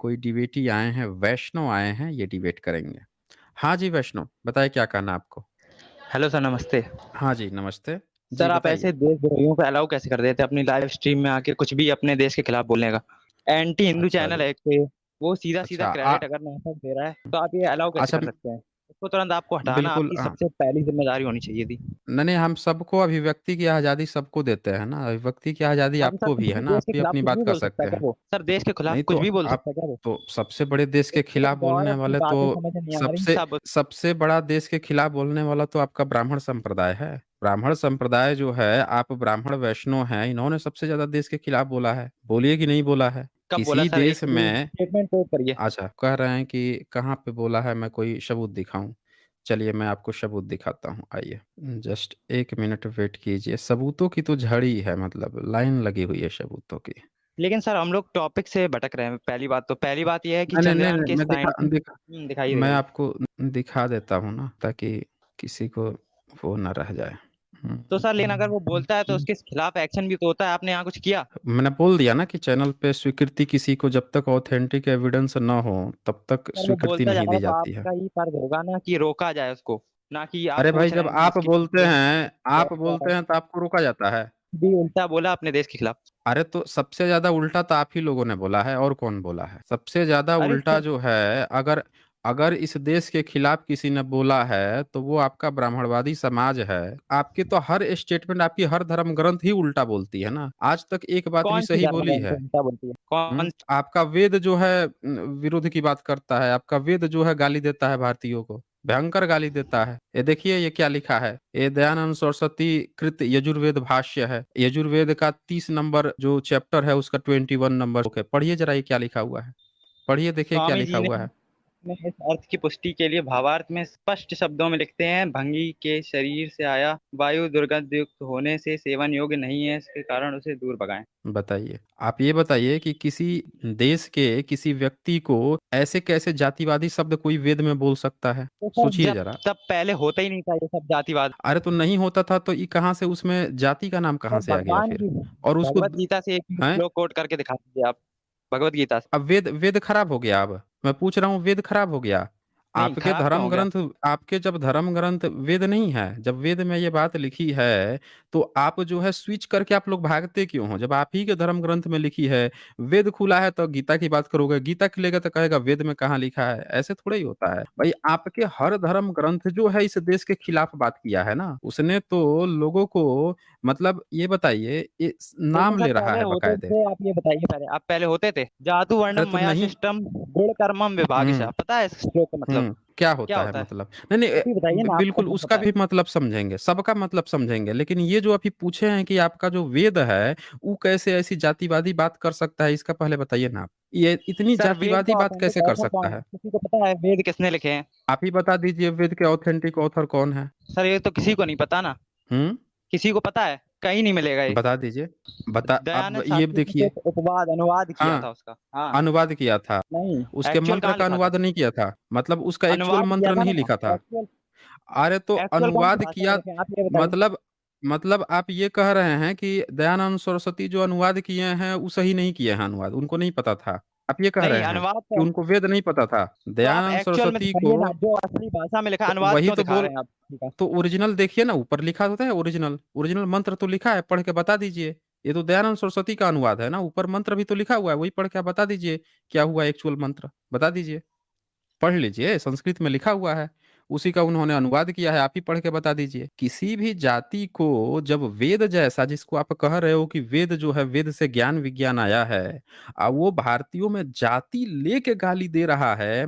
कोई डिबेटी आए हैं, वैष्णव आए हैं, ये डिबेट करेंगे। हाँ जी, वैष्णव, बताइए क्या कहना है आपको? हेलो सर, नमस्ते। हाँ जी, नमस्ते। जी, सर, आप बताइए। ऐसे देशद्रोहियों को अलाउ कैसे कर देते हैं अपनी लाइव स्ट्रीम में आके कुछ भी अपने देश के खिलाफ बोलने का? एंटी हिंदू अच्छा चैनल जी। है एक तो ये, वो सीधा-सीधा अच्छा क्रेडिट अगर नासक दे रहा है, तो आप ये अलाउ कैसे अच्छा कर सकते हैं? उसको तुरंत आपको हटाना बिल्कुल आपकी सबसे पहली ज़िम्मेदारी होनी चाहिए थी। नहीं, हम सबको अभिव्यक्ति की आज़ादी सबको देते हैं ना, अभिव्यक्ति की आज़ादी हाँ, तो सर आपको भी कुछ है भी ना, देश आप के भी खिलाफ अपनी कुछ बात भी कर बोल सकता सकते है क्या हैं। वो? सर, देश के खिलाफ नहीं कुछ तो भी बोल आप सकता है क्या वो? तो सबसे बड़े देश के एक खिलाफ और बोलने अपनी वाले तो बातें समझ नहीं आ रही सबसे सब। सबसे बड़ा देश के खिलाफ बोलने वाला तो आपका ब्राह्मण संप्रदाय है। ब्राह्मण संप्रदाय जो है, आप ब्राह्मण वैष्णव हैं, इन्होंने सबसे ज़्यादा देश के खिलाफ बोला है। बोलिए कि नहीं बोला है? कब बोला किसी सर? एक देश में स्टेटमेंट कोट करिए। अच्छा, कह रहे हैं कि कहाँ पे बोला है, मैं कोई सबूत दिखाऊँ? चलिए मैं आपको सबूत दिखाता हूँ, आइए। जस्ट 1 मिनट वेट कीजिए, सबूतों की तो झड़ी है, मतलब लाइन लगी हुई है सबूतों की। लेकिन सर हम लोग टॉपिक से भटक रहे हैं पहली बात तो। पहली बात ये है कि नहीं, नहीं, चंद्रयान नहीं, के मैं दिखा साइंटिस्ट दिखा दिखाइए, मैं दिखाइए। आपको दिखा देता हूँ ना, ताकि किसी को वो ना रह जाए। तो सर लेकिन अगर वो बोलता है तो हुँ। उसके खिलाफ एक्शन भी तो होता है, आपने यहाँ कुछ किया? मैंने बोल दिया ना कि चैनल पे स्वीकृति किसी को जब तक ऑथेंटिक एविडेंस ना हो, तब तक सर वो स्वीकृति बोलता जा नहीं रहा है दी तो जाती है। आपका ही फर्ज होगा ना कि रोका जाए उसको, ना कि आप अरे भाई, पूछ रहे जब हैं कि आप इसके बोलते खिलाफ हैं आप क्या बोलते है? हैं तो आपको रोका जाता है। भी उल्टा बोला अपने देश के खिलाफ। अरे तो सबसे ज़्यादा उल्टा तो आप ही लोगों ने बोला है, और कौन बोला है? सबसे ज़्यादा अरे उल्टा सर, जो है, अगर अगर इस देश के खिलाफ किसी ने बोला है, तो वो आपका ब्राह्मणवादी समाज है। आपके तो हर स्टेटमेंट, आपकी हर धर्म ग्रंथ ही उल्टा बोलती है ना। आज तक एक बात भी कौन सी सही धर्म बोली ग्रंथ है। उल्टा बोलती है? कौन आपका वेद जो है विरुद्ध की बात करता है, आपका वेद जो है गाली देता है भारतीयों को, भयंकर गाली देता है। ये देखिए ये क्या लिखा है, ये दयानंद सरस्वती कृत यजुर्वेद भाष्य है। यजुर्वेद का 30 नंबर जो चैप्टर है, उसका 21 नंबर ओके, पढ़िए जरा ये क्या लिखा हुआ है, पढ़िए देखिए क्या स्वामी लिखा जी ने हुआ है। में इस अर्थ की पुष्टि के लिए भावार्थ में स्पष्ट शब्दों में लिखते हैं, भंगी के शरीर से आया वायु दुर्गंध युक्त होने से सेवन योग्य नहीं है, इसके कारण उसे दूर भगाएं। बताइए, आप ये बताइए कि किसी देश के किसी व्यक्ति को ऐसे कैसे जातिवादी शब्द कोई वेद में बोल सकता है? तो सर सोचिए जब जरा। तब पहले होता ही नहीं था ये सब जातिवाद। अरे तो नहीं होता था तो ये कहाँ से, उसमें जाति का नाम कहाँ सर से आ गया भगवान फिर? की और उसको भगवत गीता से एक हैं? श्लोक कोट करके दिखा दीजिए आप, भगवत गीता से। अब वेद वेद खराब हो गया, अब मैं पूछ रहा हूँ, वेद खराब हो गया? नहीं, आपके खराब क्यों धर्म हो गया? ग्रंथ, आपके जब धर्म ग्रंथ वेद नहीं है, जब वेद में ये बात लिखी है, तो आप जो है स्विच करके आप लोग भागते क्यों हो? जब आप ही के धर्म ग्रंथ में लिखी है, वेद खुला है तो गीता की बात करोगे, गीता खुलेगा तो कहेगा वेद में कहाँ लिखा है? ऐसे थोड़ा ही होता है भाई। आपके हर धर्म ग्रंथ जो है इस देश के खिलाफ बात किया है ना, उसने तो लोगों को, मतलब ये बताइए, ये लेकिन नाम सर ले रहा पहले है होते बकायदे। थे, आप ये बताइए पहले, आप पहले होते थे? जातु अरे वर्णम तो मया नहीं। शिष्टम गुण कर्मम हम्म विभागशः, पता है इस श्लोक का मतलब क्या क्या होता है होता है? मतलब? नहीं, नहीं, आप ही बताइए ना, आपको बिल्कुल सब उसका पता है। भी मतलब समझेंगे, सबका मतलब समझेंगे, लेकिन ये जो अभी पूछे हैं कि आपका जो वेद है, वो कैसे ऐसी जातिवादी बात कर सकता है, इसका पहले बताइए ना आप। ये इतनी सर वेद जातिवादी का बात ऑथेंटिक कैसे कर ऑथर सकता कौन है? है? किसी को पता है वेद किसने लिखे हैं? आप ही बता दीजिए, वेद के ऑथेंटिक ऑथर कौन है? सर ये तो किसी को नहीं पता ना। हम्म किसी को पता है? कहीं नहीं मिलेगा ये। बता दीजिए। बता, अब दयानंद ये शास्त्री ने देखिए। सिर्फ उपवाद अनुवाद किया हाँ, था उसका। हाँ। अनुवाद किया था। नहीं, उसके एक्चुअल मंत्र कहाँ का लिखा था? अनुवाद नहीं किया था, मतलब उसका एक्चुअल अनुवाद किया मंत्र था नहीं ना। लिखा था। एक्चुअल अरे तो एक्चुअल कौन सी अनुवाद भाषा में किया, लिखे हैं, आप ये बताइए। मतलब आप ये कह रहे हैं कि दयानंद सरस्वती जो अनुवाद किए हैं वो सही नहीं किए हैं अनुवाद, उनको नहीं पता था? आप ये कह नहीं, रहे हैं अनुवाद कि तो उनको वेद नहीं पता था? तो आप दयानंद एक्चुअल में सरस्वती को, दिखाइए ना, जो असली भाषा में लिखा है, तो अनुवाद वही क्यों तो दिखा रहे बोल, हैं आप? ठीक है। तो ओरिजिनल देखिए ना, ऊपर लिखा होता है ओरिजिनल, ओरिजिनल मंत्र तो लिखा है, पढ़ के बता दीजिए। ये तो दयानंद सरस्वती का अनुवाद है ना, ऊपर मंत्र भी तो लिखा हुआ है, वही पढ़ के आप बता दीजिए क्या हुआ एक्चुअल मंत्र, बता दीजिए। पढ़ लीजिए, संस्कृत में लिखा हुआ है, उसी का उन्होंने अनुवाद किया है, आप ही पढ़ के बता दीजिए। किसी भी जाति को जब वेद जैसा, जिसको आप कह रहे हो कि वेद जो है, वेद से ज्ञान विज्ञान आया है, वो भारतीयों में जाति लेके गाली दे रहा है,